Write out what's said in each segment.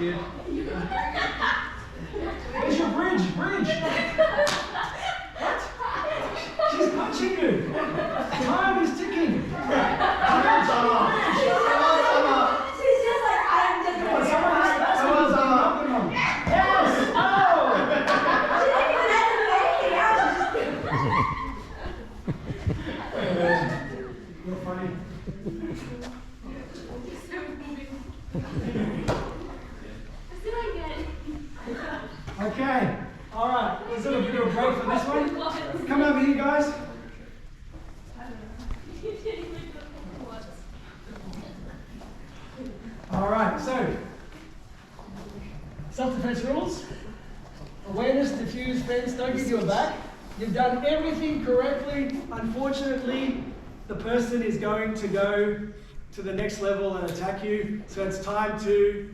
kid. Where's your bridge? Bridge! What? She's punching you! Time is ticking! Time's up! She's just like, I'm just going to Someone's up! Yes! Oh! She didn't even have to do anything else. You're funny. Okay, alright, let's have a bit of a break for this one. Come over here, guys. Alright, so, self-defense rules. Awareness, diffuse, fence, don't give you a back. You've done everything correctly. Unfortunately, the person is going to go to the next level and attack you, so it's time to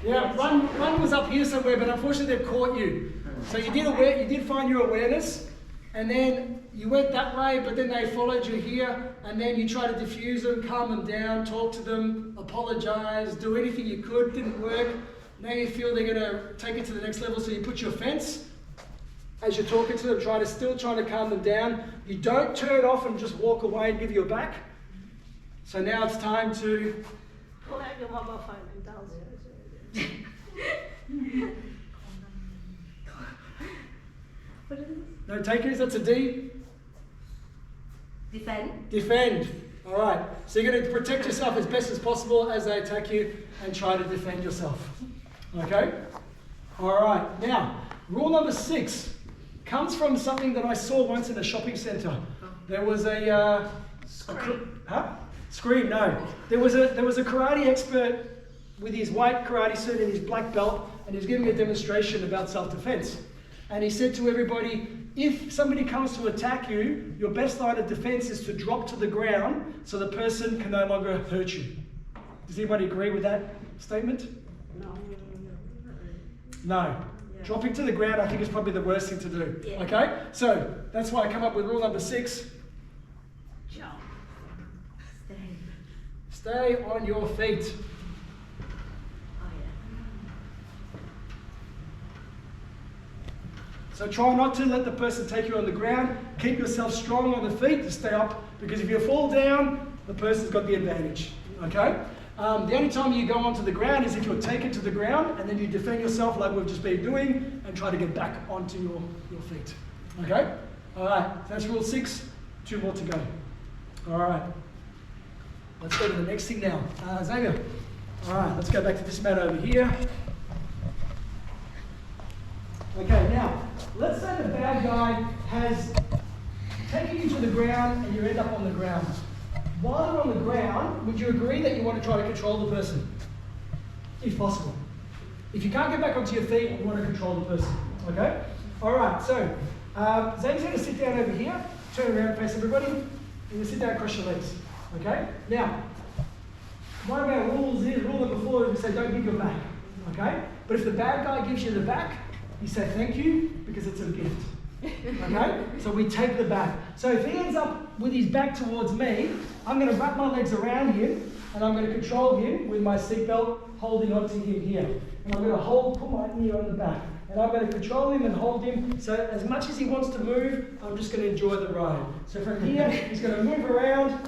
yeah, one was up here somewhere, but unfortunately they've caught you. So you did find your awareness, and then you went that way, but then they followed you here, and then you tried to diffuse them, calm them down, talk to them, apologize, do anything you could, didn't work. Now you feel they're going to take it to the next level, so you put your fence. As you're talking to them, still trying to calm them down. You don't turn it off and just walk away and give your back. So now it's time to Pull out your mobile phone and dial 000. What is this? no takers, that's a D. Defend. Defend. All right. So you're going to protect yourself as best as possible as they attack you and try to defend yourself. Okay? All right. Now, rule number 6 comes from something that I saw once in a shopping centre. There was Scream, no. There was a karate expert with his white karate suit and his black belt, and he was giving a demonstration about self-defense. And he said to everybody, if somebody comes to attack you, your best line of defense is to drop to the ground so the person can no longer hurt you. Does anybody agree with that statement? No. No. Yeah. Dropping to the ground, I think, is probably the worst thing to do. Yeah. Okay? So that's why I come up with rule number 6. Jump. Stay on your feet. Oh yeah. So try not to let the person take you on the ground. Keep yourself strong on the feet to stay up, because if you fall down, the person's got the advantage. Okay? The only time you go onto the ground is if you're taken to the ground and then you defend yourself like we've just been doing and try to get back onto your feet. Okay? Alright, so that's rule 6. 2 more to go. Alright. Let's go to the next thing now. Xavier. Alright, let's go back to this mat over here. Okay, now, let's say the bad guy has taken you to the ground and you end up on the ground. While they're on the ground, would you agree that you want to try to control the person? If possible. If you can't get back onto your feet, you want to control the person. Okay? Alright, so, Xavier's going to sit down over here, turn around, face everybody, and you sit down, cross your legs. Okay? Now, one of our rules is, rule number 4 is we say don't give your back. Okay? But if the bad guy gives you the back, you say thank you because it's a gift. Okay? So we take the back. So if he ends up with his back towards me, I'm going to wrap my legs around him and I'm going to control him with my seatbelt holding onto him here. And I'm going to put my ear on the back. And I'm going to control him and hold him. So as much as he wants to move, I'm just going to enjoy the ride. So from here, he's going to move around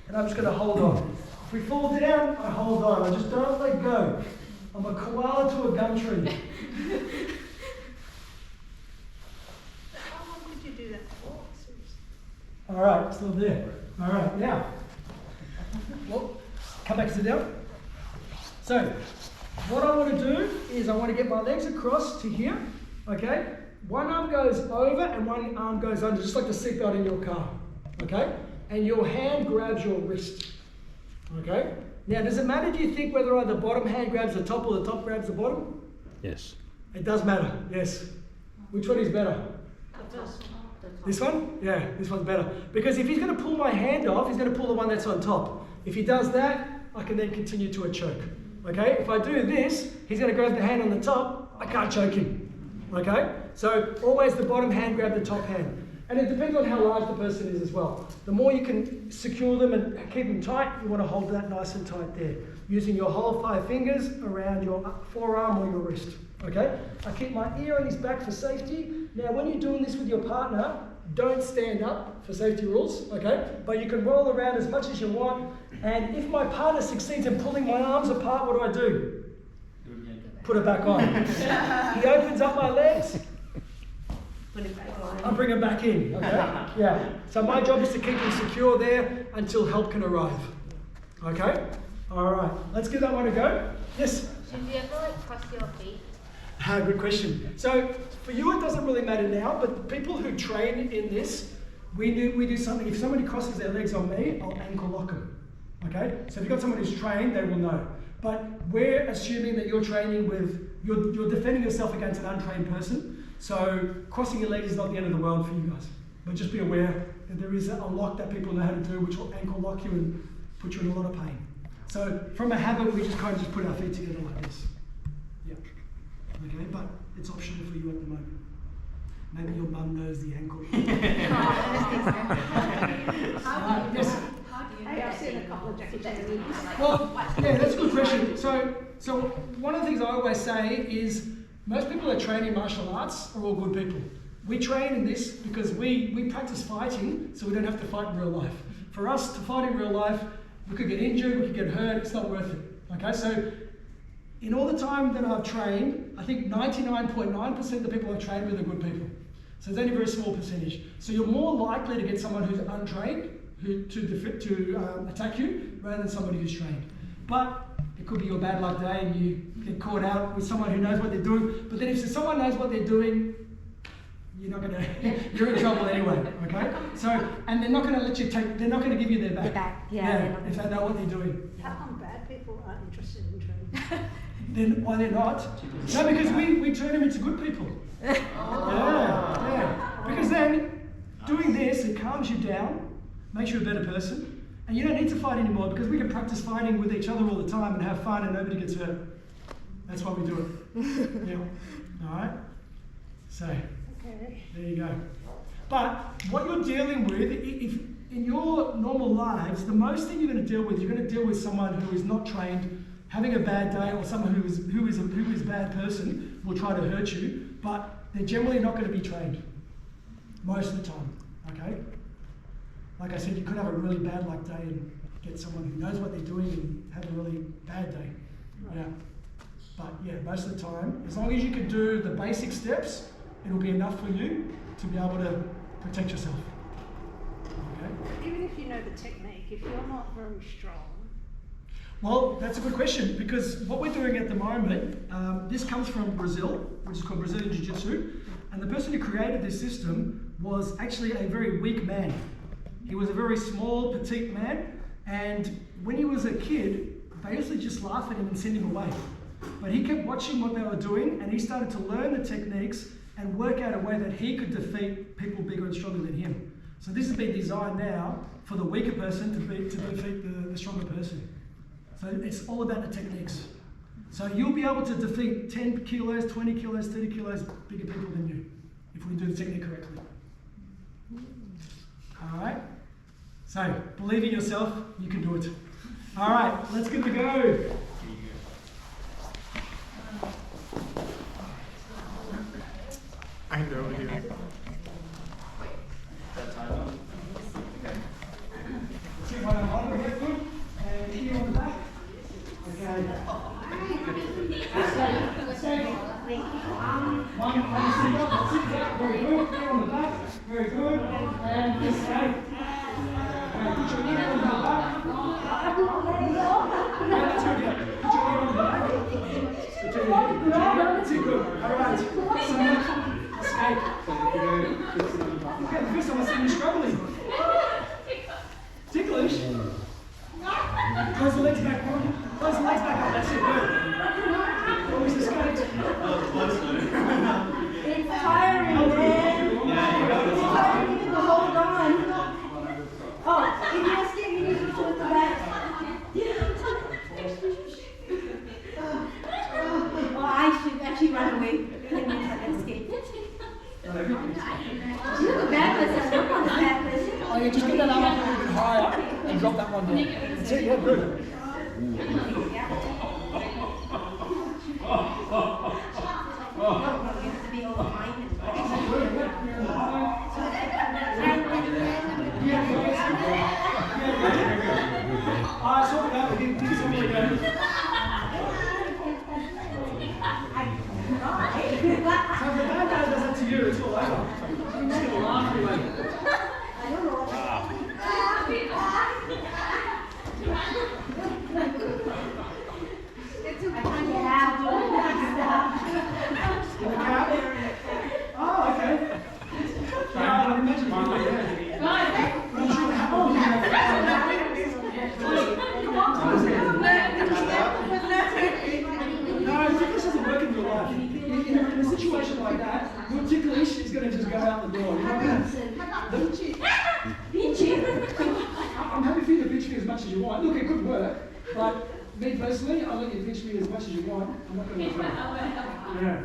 and I'm just going to hold on. If we fall down, I hold on. I just don't let go. I'm a koala to a gum tree. How long would you do that for? All right, still there. All right, now, well, come back, sit down. So, what I want to do is I want to get my legs across to here, okay? One arm goes over and one arm goes under, just like the seatbelt in your car, okay? And your hand grabs your wrist, okay? Now, does it matter, do you think, whether the bottom hand grabs the top or the top grabs the bottom? Yes. It does matter, yes. Which one is better? The first one. This one? Yeah, this one's better. Because if he's going to pull my hand off, he's going to pull the one that's on top. If he does that, I can then continue to a choke. Okay? If I do this, he's going to grab the hand on the top, I can't choke him. Okay? So always the bottom hand grab the top hand. And it depends on how large the person is as well. The more you can secure them and keep them tight, you want to hold that nice and tight there. Using your whole 5 fingers around your forearm or your wrist. Okay? I keep my ear on his back for safety. Now when you're doing this with your partner, don't stand up for safety rules, okay? But you can roll around as much as you want. And if my partner succeeds in pulling my arms apart, what do? Put it back on. He opens up my legs. Put it back on. I bring him back in, okay? Yeah. So my job is to keep him secure there until help can arrive. Okay? All right. Let's give that one a go. Yes? Should you ever like cross your feet? Good question. So for you, it doesn't really matter now, but people who train in this, we do something. If somebody crosses their legs on me, I'll ankle lock them. Okay? So if you've got someone who's trained, they will know. But we're assuming that you're training with, you're defending yourself against an untrained person. So crossing your leg is not the end of the world for you guys. But just be aware that there is a lock that people know how to do, which will ankle lock you and put you in a lot of pain. So from a habit, we just kind of just put our feet together like this. Yeah. Okay, but it's optional for you at the moment. Maybe your mum knows the ankle. Yes. I've seen a couple of Jackie Chan. Well, yeah, that's a good question. So one of the things I always say is most people that train in martial arts are all good people. We train in this because we practice fighting, so we don't have to fight in real life. For us to fight in real life, we could get injured, we could get hurt, it's not worth it. Okay, so in all the time that I've trained, I think 99.9% of the people I've trained with are good people. So it's only a very small percentage. So you're more likely to get someone who's untrained to attack you rather than somebody who's trained. But it could be your bad luck day and you get caught out with someone who knows what they're doing. But then if someone knows what they're doing, you're not gonna, you're in trouble anyway, okay? So, and they're not gonna let you they're not gonna give you their back. The back, yeah. If they know what they're doing. How come bad people aren't interested in training? Then why they're not? No, because we turn them into good people. Yeah. Because then doing this, it calms you down, makes you a better person, and you don't need to fight anymore because we can practice fighting with each other all the time and have fun and nobody gets hurt. That's why we do it. Yeah. All right. So there you go. But what you're dealing with, if in your normal lives, the most thing you're going to deal with someone who is not trained, having a bad day, or someone who is a bad person will try to hurt you, but they're generally not going to be trained most of the time. Okay. Like I said, you could have a really bad luck day and get someone who knows what they're doing and have a really bad day. Yeah. But yeah, most of the time, as long as you can do the basic steps, it'll be enough for you to be able to protect yourself. Okay? Even if you know the technique, if you're not very strong. Well, that's a good question because what we're doing at the moment, this comes from Brazil, which is called Brazilian Jiu Jitsu, and the person who created this system was actually a very weak man. He was a very small, petite man, and when he was a kid, they used to just laugh at him and send him away. But he kept watching what they were doing, and he started to learn the techniques and work out a way that he could defeat people bigger and stronger than him. So this has been designed now for the weaker person to defeat the stronger person. So it's all about the techniques. So you'll be able to defeat 10 kilos, 20 kilos, 30 kilos bigger people than you if we do the technique correctly. All right? So believe in yourself, you can do it. All right, let's give it a go. I know you. That time up? Okay. Sit one on the left foot and here on the back. Okay. Stay. One sit up, sit back, very good. Here on the back, very good. And this way. Okay, put your knee on the back. Okay, that's good, yeah. Put your knee on the back. Put your knee. That's it, good. All right. So, escape. Okay, the first time I see you struggling. Ticklish? Close the legs back, Ron. Close the legs back up. That's it, good. Always escaped. It's tiring, man. It's tiring to hold on. Oh, if you're scared, you need to put the back. Oh, I should actually run away. Let me escape. You're the bad person, I'm not the bad person. Oh, yeah, just get that arm up a little bit higher and drop that one down. That's it, yeah, good. Alright, sort it out. Give somebody a go. So if the bad guy does that to you, it's all over. I'm just gonna laugh at you later. I don't know. I can't get out. In the cab? Oh, okay. Yeah, I imagine you like that. But I'm sure it happened. No, ticklish doesn't work in real life. In a situation like that, your ticklish is going to just go out the door. You know what I mean? I'm happy for you to pitch me as much as you want. Look, it could work, but me personally, I'll let you pitch me as much as you want. I'm not going to do it. Yeah.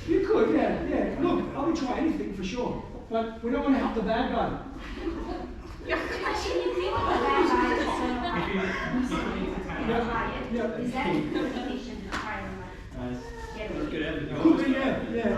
You could, yeah. Look, I would try anything for sure, but we don't want to help the bad guy. Could be, yeah.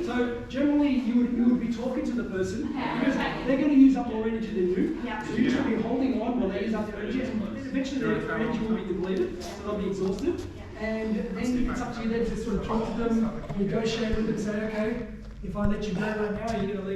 So generally, you would be talking to the person because they're going to use up more energy than you. So you're just going to be holding on while they use up their energy, and eventually their energy will be depleted, so they'll be exhausted. And then it's up to you then to sort of talk to them, negotiate with them, say, okay, if I let you go right now, you're going to leave.